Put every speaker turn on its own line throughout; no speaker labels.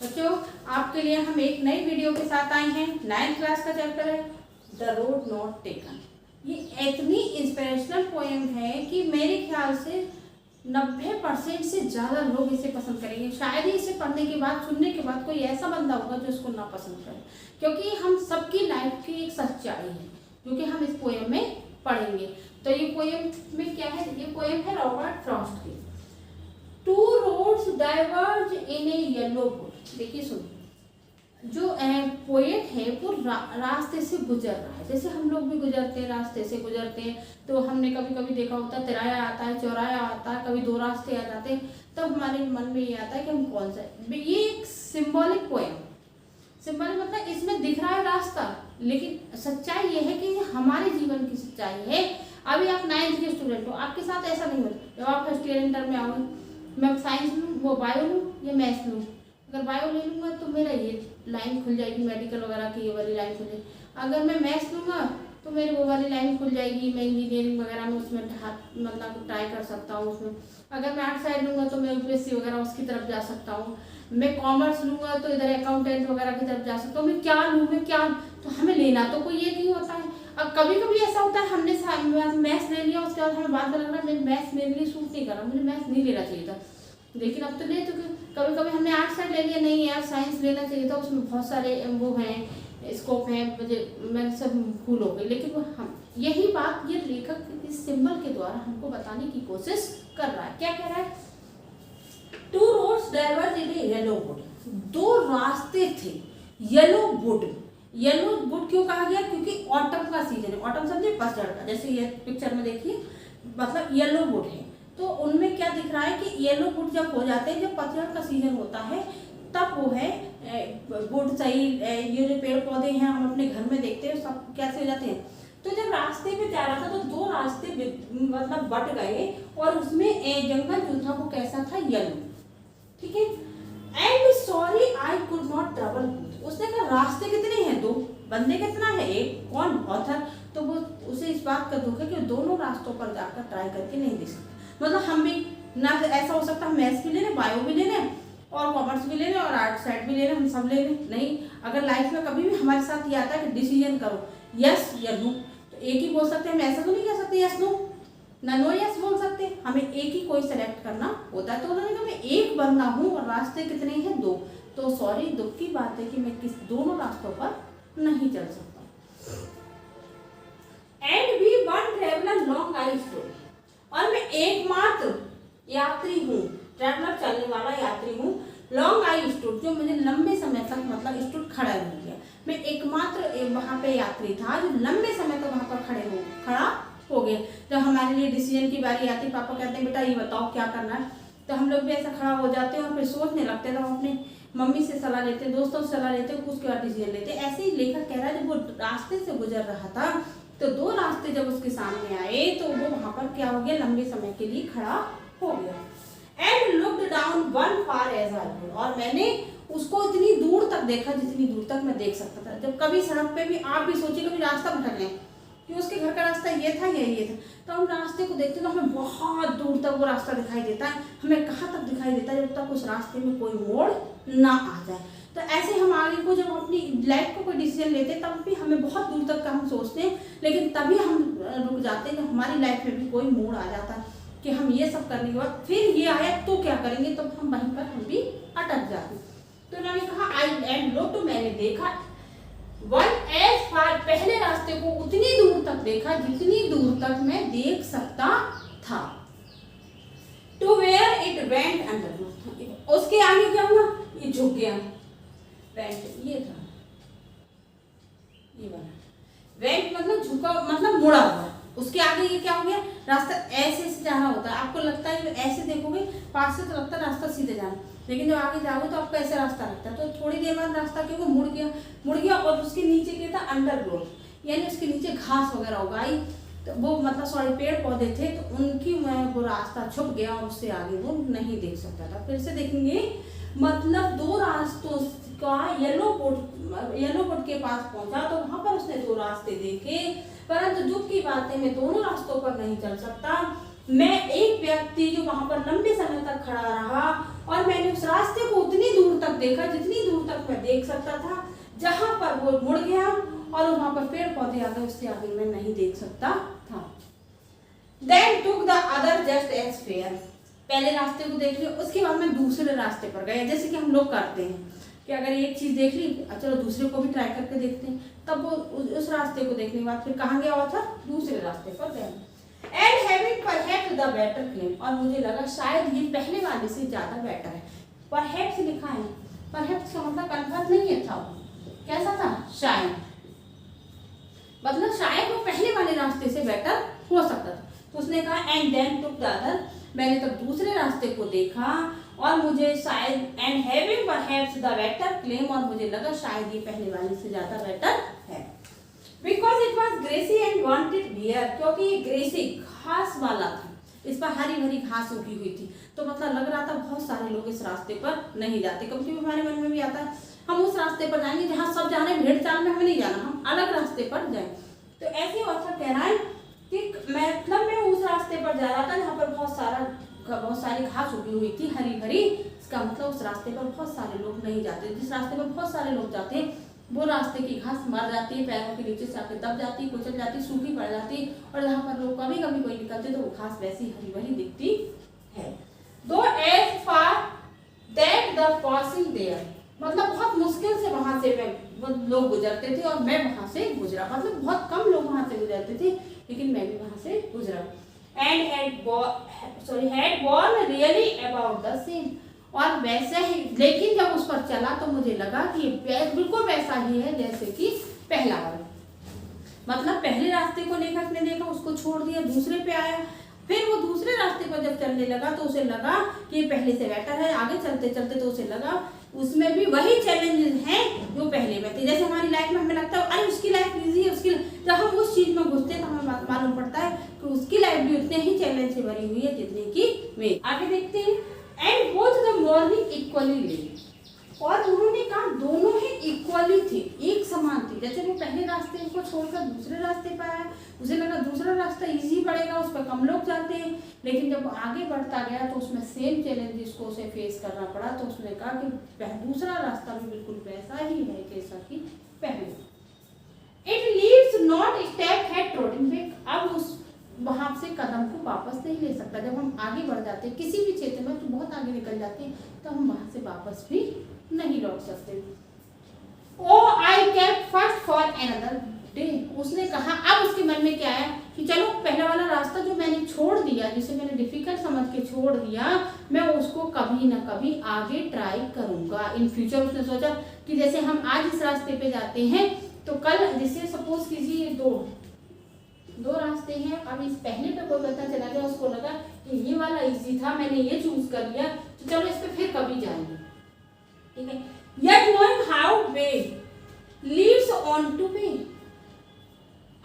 बच्चों, आपके लिए हम एक नई वीडियो के साथ आए हैं। 9th क्लास का चैप्टर है द रोड नॉट टेकन। ये इतनी इंस्पिरेशनल पोएम है कि मेरे ख्याल से 90% से ज़्यादा लोग इसे पसंद करेंगे। शायद ही इसे पढ़ने के बाद, सुनने के बाद कोई ऐसा बंदा होगा जो इसको ना पसंद करे, क्योंकि हम सबकी लाइफ की एक सच्चाई है जो कि हम इस पोएम में पढ़ेंगे। तो ये पोएम में क्या है? ये पोएम है रॉबर्ट फ्रॉस्ट की। टू रोड्स डाइवर्ज इन ए येलो बुक। देखिए सुन, जो पोएट है वो रास्ते से गुजर रहा है, जैसे हम लोग भी गुजरते हैं, रास्ते से गुजरते हैं। तो हमने कभी कभी देखा होता है तिराया आता है, चौराया आता है, कभी दो रास्ते आ जाते हैं, तब हमारे मन में ये आता है कि हम कौन सा। ये एक सिंबॉलिक पोएम, सिंबॉलिक मतलब इसमें दिख रहा है रास्ता, लेकिन सच्चाई ये है कि ये हमारे जीवन की सच्चाई है। अभी आप 9th के स्टूडेंट हो, आपके साथ ऐसा नहीं होता। जब आप फर्स्ट ईयर इंटर में आओगे, मैं साइंस लूँ, वो बायो लूँ या मैथ्स लूँ। अगर बायो ले लूँगा तो मेरा ये लाइन खुल जाएगी, मेडिकल वगैरह की ये वाली लाइन खुल जाएगी। अगर मैं मैथ्स लूँगा तो मेरी वो वाली लाइन खुल जाएगी, मैं इंजीनियरिंग वगैरह में उसमें मतलब ट्राई कर सकता हूँ उसमें। अगर मैं आर्ट साइड लूँगा तो मैं यूपीएससी वगैरह उसकी तरफ जा सकता हूँ। मैं कॉमर्स लूँगा तो इधर अकाउंटेंट वगैरह की तरफ जा सकता हूँ। मैं क्या लूँ, मैं क्या, तो हमें लेना तो कोई एक ही होता है। अब कभी कभी ऐसा होता है हमने मैथ्स ले लिया, उसके बाद हमें बाद में लग रहा है मैथ्स मेरे लिए सूट नहीं कर रहा, मुझे मैथ्स नहीं लेना चाहिए था, लेकिन अब तो ले चुके। कभी कभी हमने आर्ट साइड ले लिया, नहीं यार साइंस लेना चाहिए था, उसमें बहुत सारे वो हैं, स्कोप हैं, मुझे मैं सब भूल हो गई। लेकिन वो हम यही बात ये लेखक इस सिंबल के द्वारा हमको बताने की कोशिश कर रहा है। क्या कह रहा है? Two roads diverge in A yellow would. दो रास्ते थे येलो वुड। येलो वुड क्यों कहा गया? क्योंकि ऑटम का सीजन है। ऑटम समझे? पतझड़ का, जैसे ये पिक्चर में देखिए, मतलब येलो वुड है। तो उनमें क्या दिख रहा है कि येलो वुड जब हो जाते हैं, जब पतझड़ का सीजन होता है, तब वो है वुड सही। ये जो पेड़ पौधे हैं हम अपने घर में देखते हैं, सब कैसे हो जाते हैं। तो जब रास्ते में जा रहा था तो दो रास्ते मतलब बट गए, और उसमें जंगल जो था वो कैसा था? येलो। ठीक है। And sorry I could not travel. उसने कहा रास्ते कितने हैं? दो। बंदे कितना है? एक। कौन? ऑथर। तो वो उसे इस बात का दुख है कि दोनों रास्तों पर जाकर ट्राई करके नहीं दे सकते। मतलब हम भी ना, ऐसा हो सकता है हम मैथ्स भी ले लें, बायो भी ले लें, और कॉमर्स भी ले लें, और आर्ट साइड भी ले लें, हम सब ले लें। नहीं, अगर लाइफ में कभी भी हमारे साथ ये आता है कि डिसीजन करो यस या नो, तो एक ही बोल सकते हैं। हम ऐसा तो नहीं कह सकते यस नो, ना नो यस बोल सकते, हमें एक ही कोई सेलेक्ट करना होता है। तो उन्होंने कहा मैं एक बंदा हूँ और रास्ते कितने हैं? दो। तो सॉरी, दुख की बात है कि मैं दोनों रास्तों पर नहीं चल सकता। And be one traveller long I stood. और मैं एकमात्र यात्री हूँ, ट्रैवलर चलने वाला यात्री हूँ। लॉन्ग आई स्टूड, जो मुझे लंबे समय तक, मतलब स्टूड खड़ा हो गया, मैं एकमात्र वहाँ पे यात्री था जो लंबे समय तक वहाँ पर खड़ा हो गया। जब हमारे लिए डिसीजन की बारी आती, पापा कहते हैं बेटा ये बताओ क्या करना है, तो हम लोग भी ऐसा खड़ा हो जाते हैं और फिर सोचने लगते हैं। तो हम अपने मम्मी से सलाह लेते, दोस्तों से सलाह लेते, उसके बाद डिसीजन लेते। ऐसे ही लेखक कह रहा है, जब वो रास्ते से गुजर रहा था तो दो रास्ते जब उसके सामने आए तो वो वहां पर क्या हो गया? लंबे समय के लिए खड़ा हो गया। And looked down one far as I could. और मैंने उसको इतनी दूर तक देखा जितनी दूर तक मैं देख सकता था। जब कभी सड़क पे भी आप भी सोचिए कभी रास्ता भटक लें कि उसके घर का रास्ता ये था या ये था, तो हम रास्ते को देखते तो हमें बहुत दूर तक वो रास्ता दिखाई देता है। हमें कहाँ तक दिखाई देता है? जब तक उस रास्ते में कोई मोड़ ना आ जाए। तो ऐसे हम आगे को जब अपनी लाइफ को कोई डिसीजन लेते हैं तब भी हमें बहुत दूर तक का हम सोचते हैं, लेकिन तभी हम रुक जाते हैं जब हमारी लाइफ में भी कोई मोड़ आ जाता है कि हम ये सब करने के बाद फिर ये आया तो क्या करेंगे, तो हम वहीं पर हम भी अटक जाते। तो उन्होंने कहा आई एंड लुक्ड, मैंने देखा वन एज फार, पहले रास्ते को उतनी दूर तक देखा जितनी दूर तक मैं देख सकता था। To where it went under, उसके आगे क्या हुआ? ये झुक गया। वेंट ये था, ये वाला वेंट मतलब झुका, मतलब मुड़ा हुआ। उसके आगे ये क्या हो गया? रास्ता ऐसे से जाना होता है। आपको लगता है ऐसे देखोगे पास से तो लगता है रास्ता सीधे जाना, लेकिन जब आगे जाओगे तो आपको ऐसे रास्ता लगता है। तो थोड़ी देर बाद रास्ता क्यों मुड़ गया और उसके नीचे क्या था? अंडरग्रोथ, यानी उसके नीचे घास वगैरह उगाई, तो वो मतलब सॉरी पेड़ पौधे थे, तो उनकी वो रास्ता छुप गया और उससे आगे वो नहीं देख सकता था। फिर से देखेंगे, मतलब दो रास्तों का येलो बोट के पास पहुंचा तो वहां पर उसने दो रास्ते देखे, परंतु दुख की बात है मैं दोनों रास्तों पर नहीं चल सकता। मैं एक व्यक्ति जो वहां पर लंबे समय तक खड़ा रहा और मैंने उस रास्ते को उतनी दूर तक देखा जितनी दूर तक मैं देख सकता था। जहां पर वो मुड़ गया और वहां पर पेड़ पौधे आ गए, उससे आगे मैं नहीं देख सकता था। Then took the other just as fair. पहले रास्ते को देख लिया, उसके बाद मैं दूसरे रास्ते पर गया, जैसे कि हम लोग करते हैं कि अगर एक चीज देख ली चलो दूसरे को भी ट्राई करके देखते हैं। तब वो उस रास्ते को देखने के बाद फिर कहाँ गया हुआ था, दूसरे रास्ते पर गया। And having perhaps the better claim, और मुझे लगा शायद ये पहले वाले से ज्यादा बेटर है। परहैप्स लिखा है, परहैप्स का मतलब कंफर्म नहीं है था, कैसा था, शायद, मतलब शायद वो पहले वाले रास्ते से बेटर हो सकता था। तो उसने कहा and then took the other, मैंने तब दूसरे रास्ते को देखा और मुझे शायद and having perhaps the better claim, और मुझे लगा शायद ये पहले वाले से ज्यादा बेटर है। Because it was grassy and wanted wear, क्योंकि ये ग्रेसी घास वाला था, इस पर हरी भरी घास उगी हुई थी, तो मतलब लग रहा था बहुत सारे लोग इस रास्ते पर नहीं जाते। कभी कभी हमारे मन में भी आता है हम उस रास्ते पर जाएंगे जहाँ सब जा रहे हैं, भीड़ चाल में हमें नहीं जाना, हम अलग रास्ते पर जाए। तो ऐसे ऑथर कह रहा है कि मतलब मैं उस रास्ते पर जा रहा था जहाँ पर बहुत सारी घास उगी हुई थी हरी भरी, इसका मतलब उस रास्ते पर बहुत सारे लोग नहीं जाते। जिस रास्ते पर बहुत सारे लोग जाते हैं वो रास्ते की घास मर जाती है, पैरों के नीचे से आके दब जाती, कुचल जाती, सूखी पड़ जाती, और जहाँ पर लोग कभी कभी कोई निकलते तो वो घास वैसी हरी भरी दिखती है। Though as far that the passing there, मतलब बहुत मुश्किल से वहां से लोग गुजरते थे और मैं वहां से गुजरा, मतलब बहुत कम लोग वहां से गुजरते थे लेकिन मैं भी वहां से गुजरा। And had born really about the same, और वैसे ही, लेकिन जब उस पर चला तो मुझे लगा कि बिल्कुल वैसा ही है जैसे कि पहला वाला, मतलब पहले रास्ते को लेखक ने देखा, उसको छोड़ दिया, दूसरे पे आया, फिर वो दूसरे रास्ते पर जब चलने लगा तो उसे लगा कि पहले से बेटर है। आगे चलते चलते तो उसे लगा उसमें भी वही चैलेंजेस हैं जो पहले में थे। जैसे हमारी लाइफ में हमें लगता है अरे उसकी लाइफ इजी है, उसकी, जब हम उस चीज में घुसते हैं तो हमें मालूम पड़ता है कि उसकी लाइफ भी उतने ही चैलेंज से भरी हुई है जितने की मेरी। आगे देखते हैं। And both the morning equally ले, और उन्होंने कहा दोनों ही इक्वली थे, एक समान थे। जैसे वो पहले रास्ते को छोड़कर दूसरे रास्ते पर आया, उसे लगा दूसरा रास्ता इजी पड़ेगा, उस पर कम लोग जाते हैं, लेकिन जब वो आगे बढ़ता गया तो उसमें सेम चैलेंजेस को उसे फेस करना पड़ा। तो उसने कहा कि दूसरा रास्ता भी बिल्कुल वैसा ही है जैसा कि पहले। It leaves not step had trodden back, अब उस वहां से कदम को वापस नहीं ले सकता। जब हम आगे बढ़ जाते हैं किसी भी क्षेत्र में तो बहुत आगे निकल जाते हैं, तो हम वहां से वापस भी नहीं लौट सकते। Oh I kept first for another day, उसने कहा, अब उसके मन में क्या आया कि चलो पहला वाला रास्ता जो मैंने छोड़ दिया, जिसे मैंने डिफिकल्ट समझ के छोड़ दिया, मैं उसको कभी ना कभी आगे ट्राई करूंगा इन फ्यूचर। उसने सोचा कि जैसे हम आज इस रास्ते पे जाते हैं तो कल, जैसे सपोज कीजिए दो रास्ते हैं, अब इस पहले पे कोई बंदा चला गया, उसको लगा कि ये वाला इजी था, मैंने ये चूज कर लिया, तो चलो इस पे फिर कभी जाएंगे, ठीक है। Yet knowing how way leads on to way,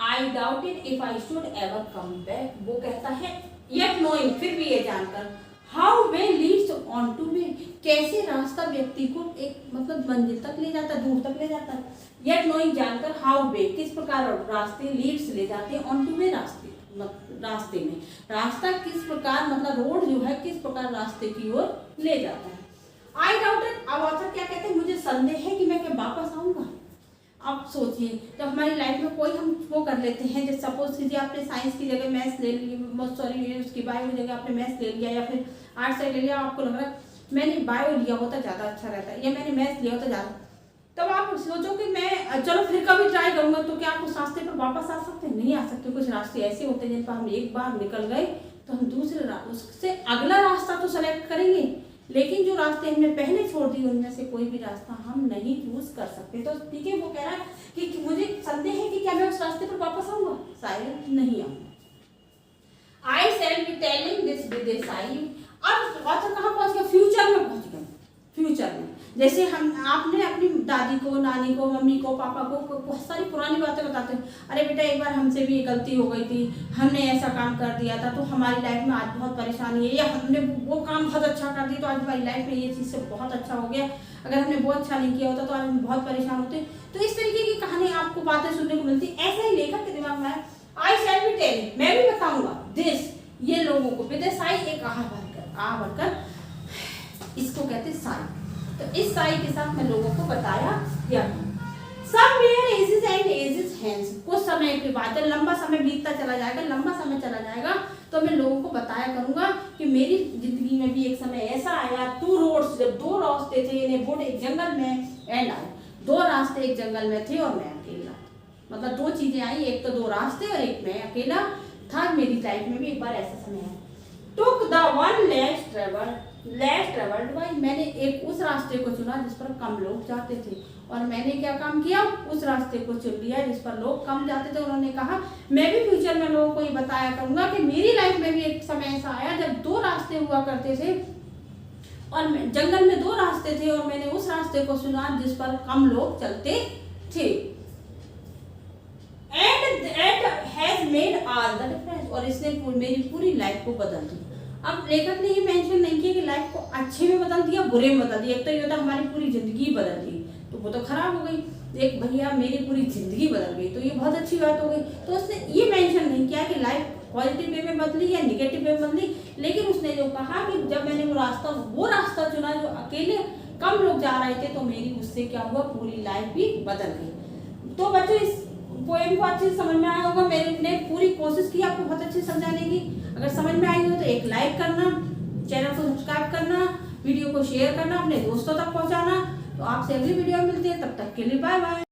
I doubted if I should ever come back. वो कहता है yet knowing, फिर भी ये जानकर, how way leads on to way, कैसे रास्ता व्यक्ति को एक मतलब मंजिल तक ले जाता, दूर तक ले जाता है। yet knowing, जानकर, how way, किस प्रकार रास्ते leads ले जाते हैं on to way, रास्ते में रास्ता किस प्रकार, मतलब रोड जो है किस प्रकार रास्ते की ओर ले जाता है। आई डाउटेड, अब ऑथर क्या कहते हैं, मुझे संदेह है कि मैं क्या वापस आऊंगा। अब सोचिए जब हमारी लाइफ में कोई हम वो कर लेते हैं, जैसे सपोज कीजिए आपने साइंस की जगह मैथ्स ले लिया, सॉरी उसकी बायो की जगह आपने मैथ्स ले लिया, या फिर आर्ट्स ले लिया, आपको लग रहा है मैंने बायो लिया होता ज़्यादा अच्छा रहता है, या मैंने मैथ्स लिया होता ज़्यादा, तब आप सोचो कि मैं चलो फिर कभी ट्राई करूंगा, तो क्या आप उस रास्ते पर वापस आ सकते हैं? नहीं आ सकते। कुछ रास्ते ऐसे होते हैं जिन पर हम एक बार निकल गए तो हम दूसरे उससे अगला रास्ता तो सेलेक्ट करेंगे, लेकिन जो रास्ते हमने पहले छोड़ दिए उनमें से कोई भी रास्ता हम नहीं चूज कर सकते। तो ठीक है, वो कह रहा है कि मुझे संदेह है कि क्या मैं उस रास्ते पर वापस आऊंगा, शायद नहीं आऊंगा। I shall be telling this with a sigh, अब ऑथर कहाँ पहुंच गया, फ्यूचर में पहुंच गया। फ्यूचर में जैसे आपने अपनी दादी को, नानी को, मम्मी को, पापा को बहुत सारी पुरानी बातें बताते हैं, अरे बेटा एक बार हमसे भी गलती हो गई थी, हमने ऐसा काम कर दिया था तो हमारी लाइफ में आज बहुत परेशानी है, या हमने वो काम बहुत अच्छा कर दिया तो आज हमारी लाइफ में ये चीज़ से बहुत अच्छा हो गया, अगर हमने वो अच्छा नहीं किया होता तो आज हम बहुत परेशान होते। तो इस तरीके की कहानी आपको बातें सुनने को मिलती। ऐसा ही लेखक के दिमाग में है, आई शैल बी टेलिंग, मैं भी बताऊंगा दिस, ये लोगों को विद साई, एक आ भरकर इसको सच्चाई के साथ मैं लोगों को बताया दिया करूँ। Somewhere ages and ages hence, कुछ समय के बाद जब लंबा समय बीतता चला जाएगा, लंबा समय चला जाएगा, तो मैं लोगों को बताया करूंगा कि मेरी जिंदगी में भी एक समय ऐसा आया, टू रोड्स, जब दो रास्ते थे, इन्हें वुड, एक जंगल में एंड आए, दो रास्ते एक जंगल में थे और मैं अकेला, मतलब दो चीजें आई, एक तो दो रास्ते और एक मैं अकेला था। मेरी लाइफ में भी एक बार ऐसा समय आया। Took the one less travelled by, मैंने एक उस रास्ते को चुना जिस पर कम लोग जाते थे, और मैंने क्या काम किया, उस रास्ते को चुन लिया जिस पर लोग कम जाते थे। उन्होंने कहा मैं भी फ्यूचर में लोगों को ये बताया करूंगा कि मेरी लाइफ में भी एक समय ऐसा आया जब दो रास्ते हुआ करते थे और जंगल में दो रास्ते थे और मैंने उस रास्ते को चुना जिस पर कम लोग चलते थे। And that has made all the difference, और इसने मेरी पूरी लाइफ को बदल दी। अब लेखक ने ये मेंशन नहीं किया कि लाइफ को अच्छे में बदल दिया, बुरे में बदल दिया। एक तो ये होता हमारी पूरी जिंदगी बदल दी, तो वो तो खराब हो गई। एक भैया मेरी पूरी जिंदगी बदल गई, तो ये बहुत अच्छी बात हो गई। तो उसने ये मेंशन नहीं किया कि लाइफ पॉजिटिव वे में बदली या निगेटिव वे में बदली, लेकिन उसने जो कहा कि जब मैंने वो रास्ता चुना जो अकेले कम लोग जा रहे थे, तो मेरी उससे क्या हुआ, पूरी लाइफ भी बदल गई। तो बच्चों इस पोएम को अच्छे से समझ में आया होगा। मैंने पूरी कोशिश की आपको बहुत अच्छे से समझाने की। अगर समझ में आई हो तो एक लाइक करना, चैनल को सब्सक्राइब करना, वीडियो को शेयर करना, अपने दोस्तों तक पहुंचाना। तो आपसे अगली वीडियो में मिलते हैं, तब तक के लिए बाय बाय।